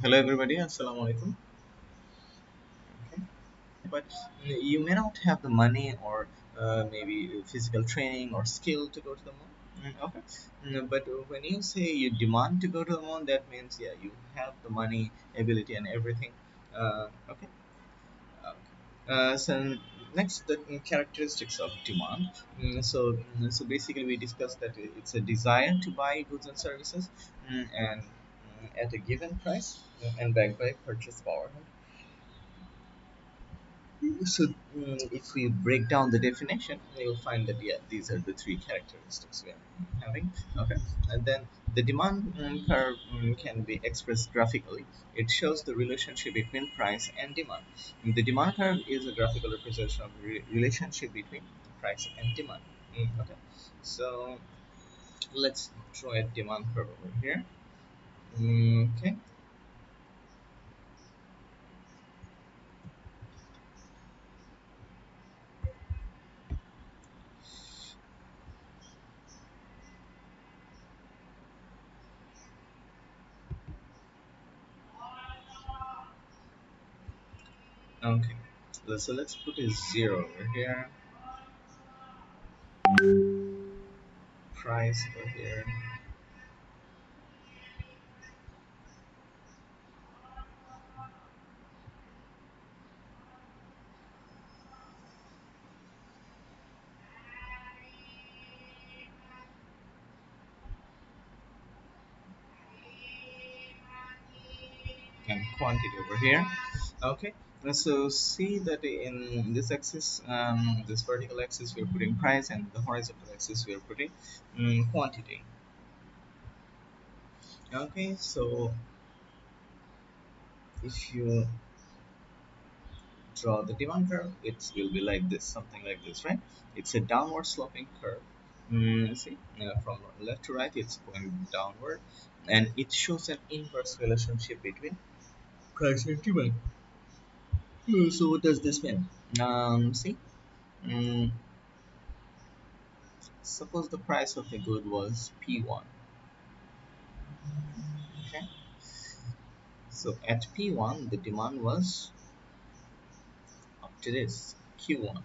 Hello everybody, assalamu alaikum. Okay. But you may not have the money or maybe physical training or skill to go to the moon. Okay. But when you say you demand to go to the moon, that means yeah, you have the money, ability, and everything. Okay. So next, the characteristics of demand. So basically, we discussed that it's a desire to buy goods and services, and at a given price, and backed by purchase power. So, if we break down the definition, you'll find that yeah, these are the three characteristics we are having. Okay, and then the demand curve can be expressed graphically. It shows the relationship between price and demand. The demand curve is a graphical representation of the relationship between price and demand. Okay, so let's draw a demand curve over here. Okay. Okay. So let's put a zero over here. Price over here. And quantity over here. Okay, so see that in this axis, this vertical axis, we're putting price, and the horizontal axis, we're putting quantity. Okay, so if you draw the demand curve, it will be like this, something like this, right? It's a downward sloping curve. See, from left to right, it's going downward, and it shows an inverse relationship between price and demand. So what does this mean? See, mm, suppose the price of a good was P1. Okay, so at P1 the demand was up to this Q1,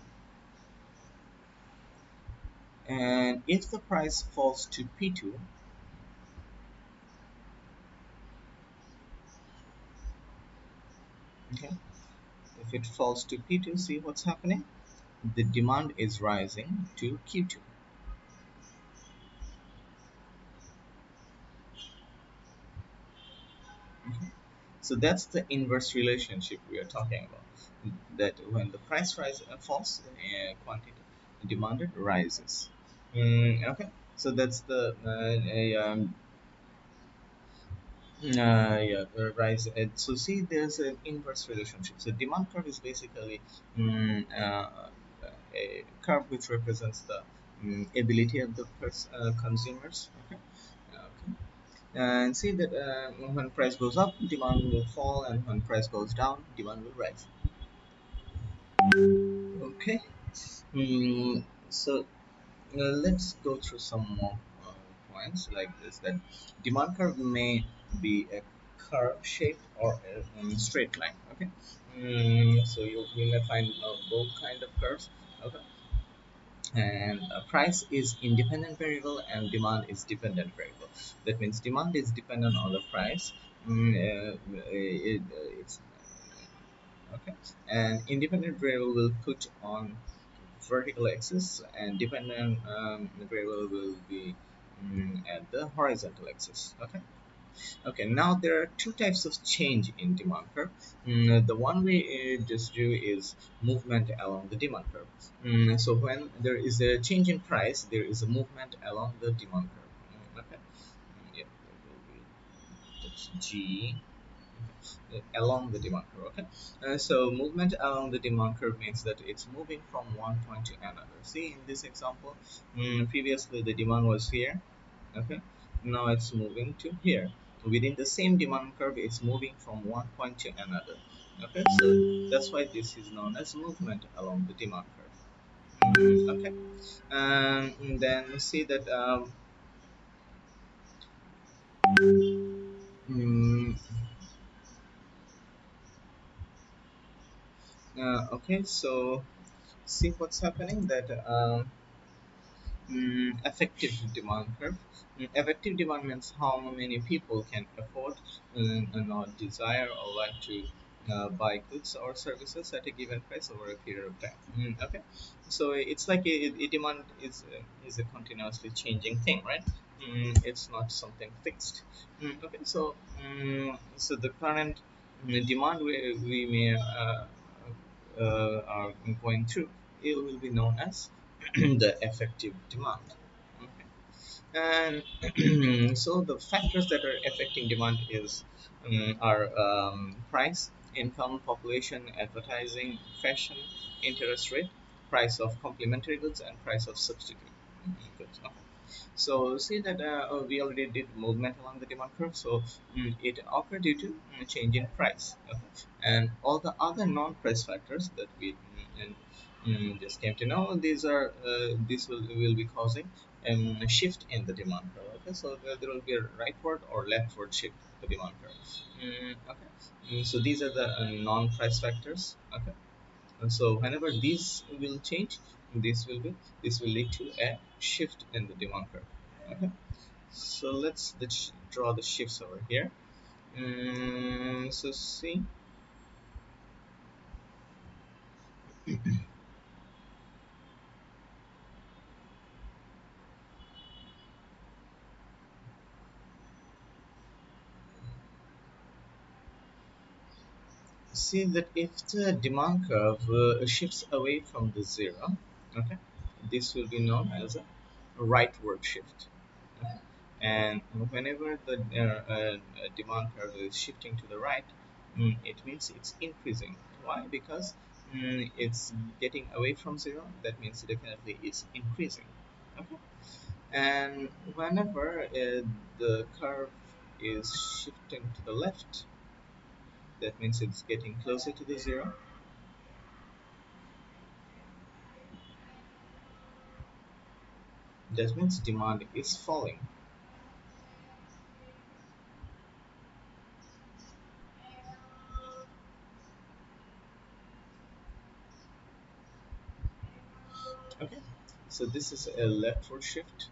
and if the price falls to P2, okay, if it falls to P2, see what's happening? The demand is rising to Q2. Okay? So that's the inverse relationship we are talking about. That when the price falls, quantity demanded rises. Okay, so that's the yeah, rise. So see, there's an inverse relationship. So demand curve is basically a curve which represents the ability of the consumers. Okay. Okay. And see that when price goes up, demand will fall, and when price goes down, demand will rise. Okay. So let's go through some more points like this. That demand curve may be a curve shaped or a straight line. Okay. So you may find both kind of curves. Okay. And price is independent variable and demand is dependent variable. That means demand is dependent on the price. It's okay, and independent variable will put on vertical axis, and dependent variable will be at the horizontal axis. Okay. Okay, now there are two types of change in demand curve. The one we just drew is movement along the demand curve. So when there is a change in price, there is a movement along the demand curve. Okay. Yeah, that will be, that's G along the demand curve. Okay, so movement along the demand curve means that it's moving from one point to another. See, in this example, previously the demand was here. Okay, now it's moving to here. Within the same demand curve, it's moving from one point to another. Okay, so that's why this is known as movement along the demand curve. Okay, and then see that Okay, so see what's happening that effective demand curve. Effective demand means how many people can afford and not desire or like to buy goods or services at a given price over a period of time. Okay, so it's like a demand is a continuously changing thing, right? It's not something fixed. Okay, so so the current demand we may are going through, it will be known as the effective demand. Okay. And so the factors that are affecting demand are price, income, population, advertising, fashion, interest rate, price of complementary goods, and price of substitute goods. Okay. So see that we already did movement along the demand curve. So it occurred due to change in price. Okay. And all the other non-price factors that we just came to know, these are this will be causing a shift in the demand curve. Okay. So there will be a rightward or leftward shift in the demand curve. Okay. So these are the non-price factors. Okay. And so whenever these will change, this will be this will lead to a shift in the demand curve. Okay. So let's draw the shifts over here. So see that if the demand curve shifts away from the zero, okay, this will be known as a rightward shift. Okay. And whenever the demand curve is shifting to the right, it means it's increasing. Why? Because it's getting away from zero. That means definitely it's increasing. Okay. And whenever the curve is shifting to the left, that means it's getting closer to the zero. That means demand is falling. Okay. So this is a leftward shift.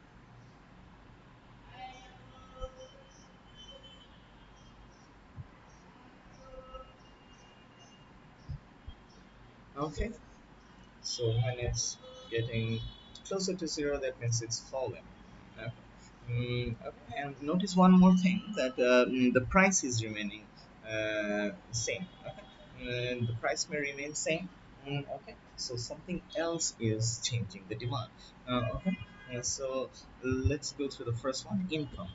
Okay. So when it's getting closer to zero, that means it's falling. Okay. Okay. And notice one more thing that the price is remaining same. Okay. And the price may remain same. Okay. So something else is changing the demand. Okay. So let's go to the first one, income.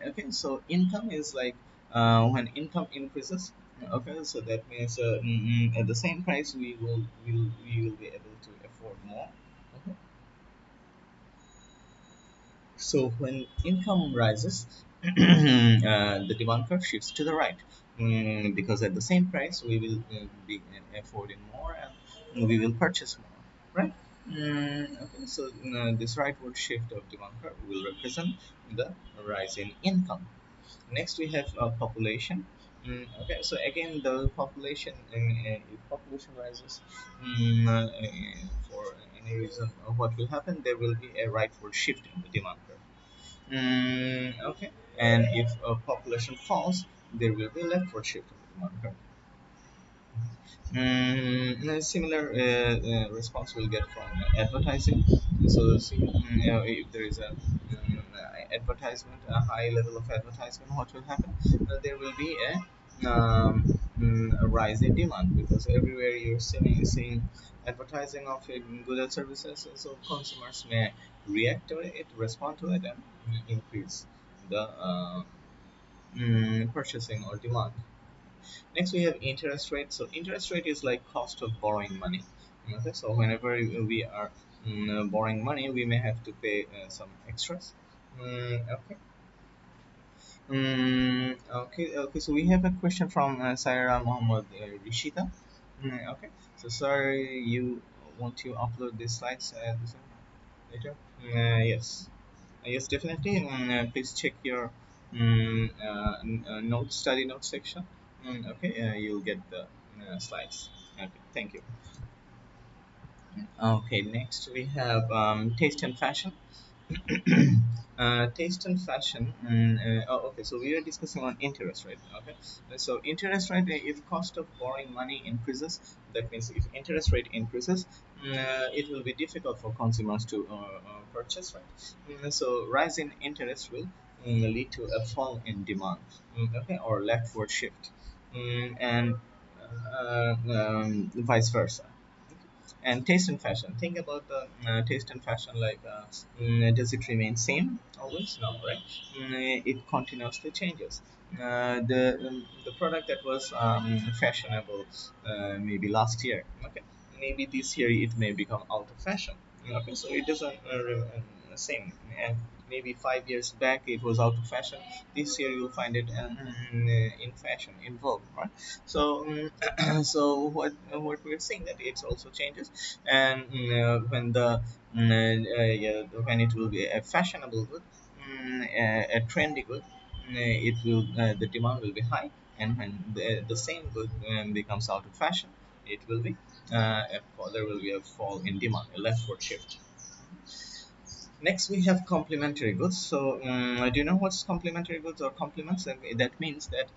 Okay. So income is like when income increases. Okay, so that means at the same price we will be able to afford more. Okay. So when income rises, the demand curve shifts to the right, because at the same price we will be affording more and we will purchase more, right? Okay, so this rightward shift of demand curve will represent the rise in income. Next, we have population. Okay, so again, the population, if population rises for any reason, what will happen? There will be a rightward shift in the demand curve. Okay, and if population falls, there will be a leftward shift in the demand curve. A similar response we'll get from advertising. So, see, if there is advertisement, a high level of advertisement, what will happen? There will be a rise in demand because everywhere you're seeing advertising of goods and services, so consumers may react to it, respond to it, and increase the purchasing or demand. Next, we have interest rate. So interest rate is like cost of borrowing money. Okay, so whenever we are borrowing money, we may have to pay some extras. Okay. Okay. So we have a question from Saira Mohammed Rishita. Okay. So sorry, you want to upload these slides later? Yes. Yes, definitely. Please check your notes, study notes section. Okay, you'll get the slides. Okay, thank you. Okay, next we have taste and fashion. Taste and fashion. Okay, so we are discussing on interest rate. Okay, so interest rate, if cost of borrowing money increases, that means if interest rate increases, it will be difficult for consumers to purchase. Right. So rise in interest will lead to a fall in demand. Okay, or leftward shift, and vice versa. And taste and fashion. Think about the taste and fashion, like does it remain same always? No, right? It continuously changes. The product that was fashionable maybe last year, okay, maybe this year it may become out of fashion. Okay, so it doesn't same. And maybe 5 years back it was out of fashion. This year you'll find it in fashion, in vogue, right? So so what we're seeing, that it also changes. And when the yeah, when it will be a fashionable good, a trendy good, it will the demand will be high. And when the same good becomes out of fashion, it will be there will be a fall in demand, a leftward shift. Next, we have complementary goods. So, do you know what's complementary goods or complements? That means that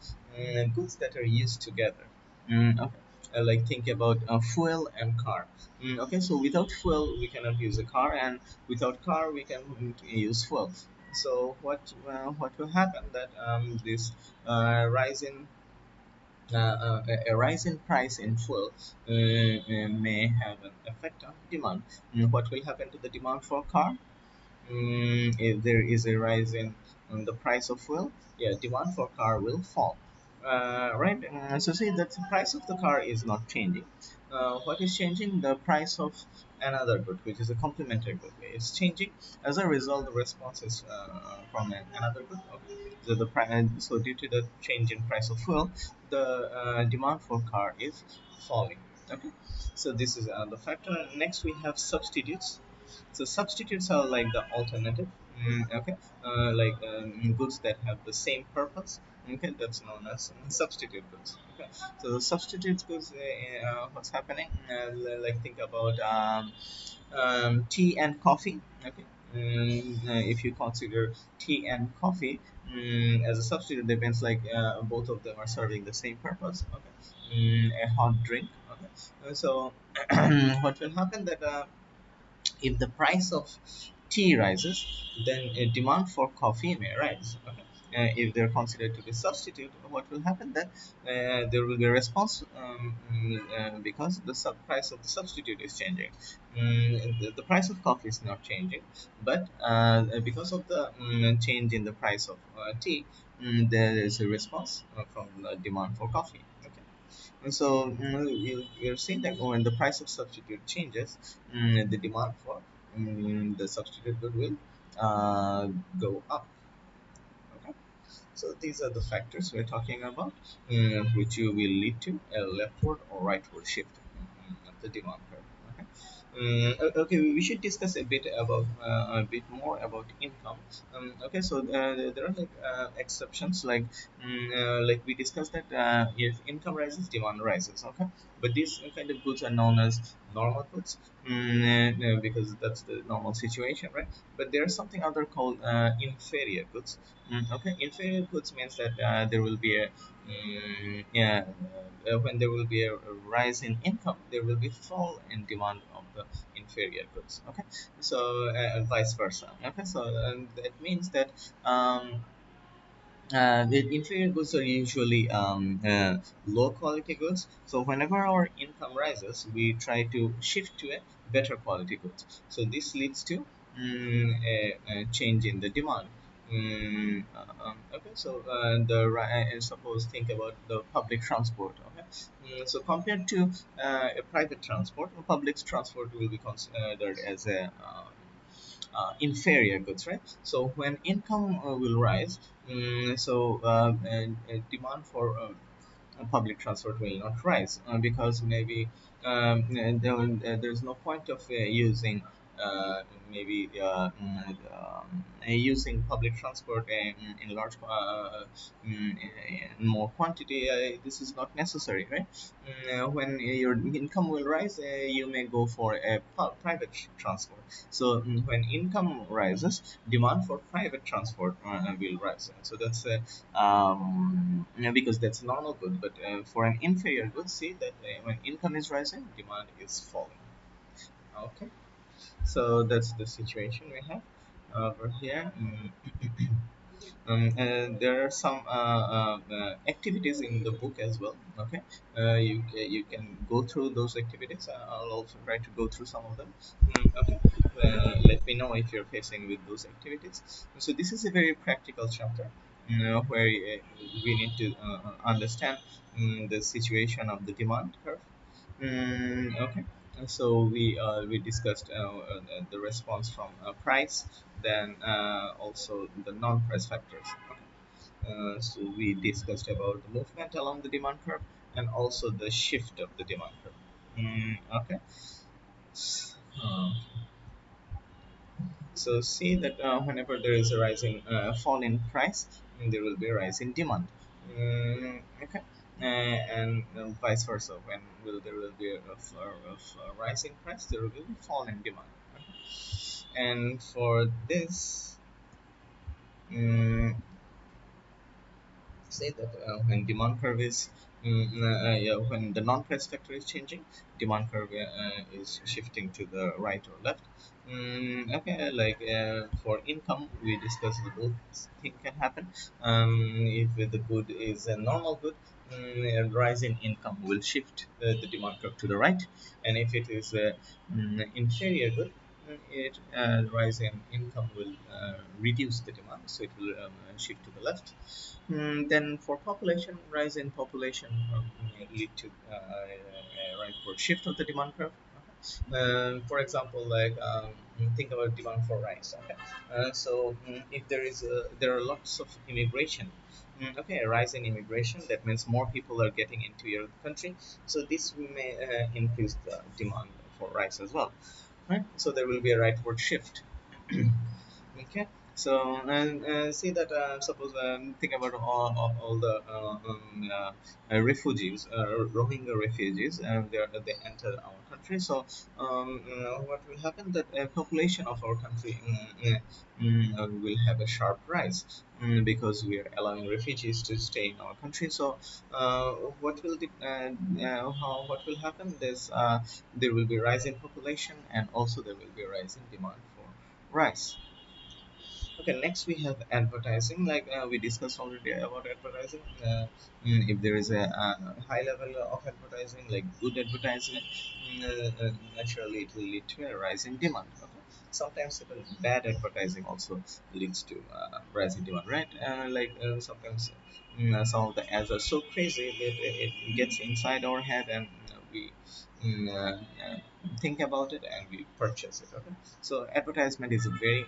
goods that are used together. Okay. Like think about fuel and car. Okay, so without fuel we cannot use a car, and without car we can use fuel. So what will happen, that this rise in a rise in price in fuel may have an effect on demand. What will happen to the demand for car? If there is a rise in the price of fuel, yeah, demand for car will fall. Right? So see that the price of the car is not changing. What is changing? The price of another good, which is a complementary good, is changing. As a result, the response is from another good. Okay. So so due to the change in price of fuel, the demand for car is falling. Okay. So this is another factor. Next, we have substitutes. So substitutes are like the alternative, okay, like goods that have the same purpose. Okay, that's known as substitute goods. Okay, so the substitute goods, what's happening? Like think about tea and coffee. Okay, if you consider tea and coffee as a substitute, depends like both of them are serving the same purpose. Okay, a hot drink. Okay, so what will happen, that if the price of tea rises, then a demand for coffee may rise. Okay? If they're considered to be substitute, what will happen then? There will be a response because the price of the substitute is changing. The price of coffee is not changing, but because of the change in the price of tea, there is a response from the demand for coffee. Okay? And so you're seeing that when the price of substitute changes, the demand for the substitute good will uh, go up. Okay, so these are the factors we're talking about, which will lead to a leftward or rightward shift of the demand curve. Okay. Okay, we should discuss a bit more about income. Okay, so there are like exceptions, like we discussed that if income rises, demand rises. Okay, but these kind of goods are known as normal goods, because that's the normal situation, right? But there's something other called inferior goods. Okay, inferior goods means that there will be a yeah, when there will be a rise in income, there will be fall in demand of the inferior goods. Okay, so vice versa. Okay, so that means that the inferior goods are usually low quality goods. So whenever our income rises, we try to shift to a better quality goods. So this leads to a change in the demand. Okay, so suppose think about the public transport. Okay, so compared to a private transport, public transport will be considered as a inferior goods, right? So when income will rise, demand for public transport will not rise because maybe there's no point of using uh, maybe using public transport in large in more quantity, this is not necessary, right? When your income will rise, you may go for a private transport. So when income rises, demand for private transport will rise. So that's because that's a normal good. But for an inferior good, see that when income is rising, demand is falling. Okay, so that's the situation we have over here. There are some activities in the book as well. Okay, you can go through those activities. I'll also try to go through some of them. Okay, let me know if you're facing with those activities. So this is a very practical chapter, where we need to understand the situation of the demand curve. Okay. So we discussed the response from price, then also the non-price factors. So we discussed about the movement along the demand curve and also the shift of the demand curve. Okay. Uh, so see that whenever there is a rising fall in price, there will be a rise in demand. Okay. And vice versa. When will there will be a rise in price, there will be a fall in demand. Okay. And for this, um, say that when demand curve is yeah, when the non-price factor is changing, demand curve is shifting to the right or left. Okay, like for income, we discussed the both thing can happen. If the good is a normal good, a rise in income will shift the demand curve to the right, and if it is a inferior good, it rise in income will reduce the demand, so it will shift to the left. Then for population, rise in population may lead to a rightward shift of the demand curve. For example, like think about demand for rice. Okay, so if there are lots of immigration. Okay, a rise in immigration, that means more people are getting into your country. So this may increase the demand for rice as well, right? So there will be a rightward shift. Okay, so and see that suppose think about all the refugees, Rohingya refugees, and they enter our country. So what will happen that a population of our country will have a sharp rise, because we are allowing refugees to stay in our country. So what will happen? There will be rise in population, and also there will be a rise in demand for rice. Okay, next we have advertising. Like we discussed already about advertising. If there is a high level of advertising, like good advertising, naturally it will lead to a rise in demand. Okay? Sometimes even bad advertising also leads to rise in demand, right? Sometimes some of the ads are so crazy that it gets inside our head, and we think about it and we purchase it. Okay, so advertisement is a very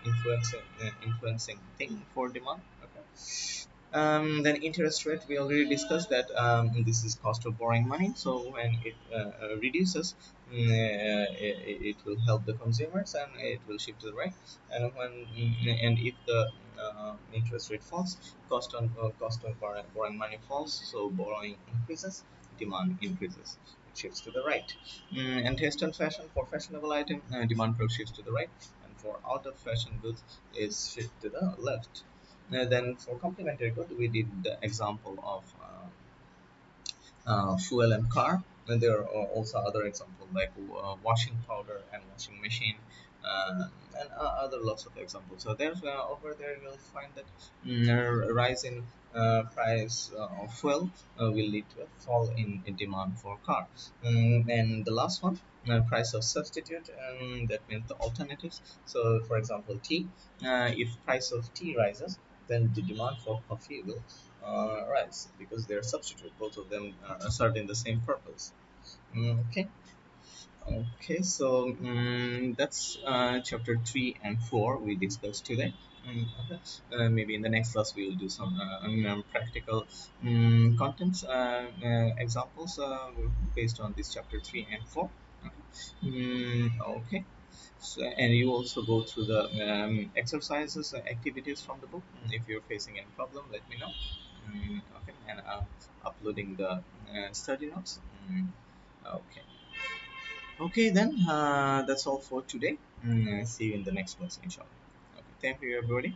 influencing thing for demand. Okay, then interest rate, we already discussed that this is cost of borrowing money. So when it reduces, it will help the consumers and it will shift to the right. And if the interest rate falls, cost of borrowing money falls, so borrowing increases, demand increases, it shifts to the right. And taste and fashion, for fashionable item, demand curve shifts to the right, and for out of fashion goods is shift to the left. Then for complementary good, we did the example of fuel and car. And there are also other examples like washing powder and washing machine, and other lots of examples. So there's over there you'll find that a rise in price of fuel will lead to a fall in demand for car. And the last one, price of substitute, that means the alternatives. So for example, tea. If price of tea rises, then the demand for coffee will rise, because they're substitute. Both of them are serving the same purpose. Okay. Okay. So that's chapter 3 and 4 we discussed today. Okay. Maybe in the next class we will do some practical contents examples based on this chapter 3 and 4. Okay. Okay. So, and you also go through the exercises activities from the book. If you're facing any problem, let me know. Okay, and I'm uploading the study notes. Okay. Okay, then that's all for today. See you in the next one, inshallah. Okay, thank you, everybody.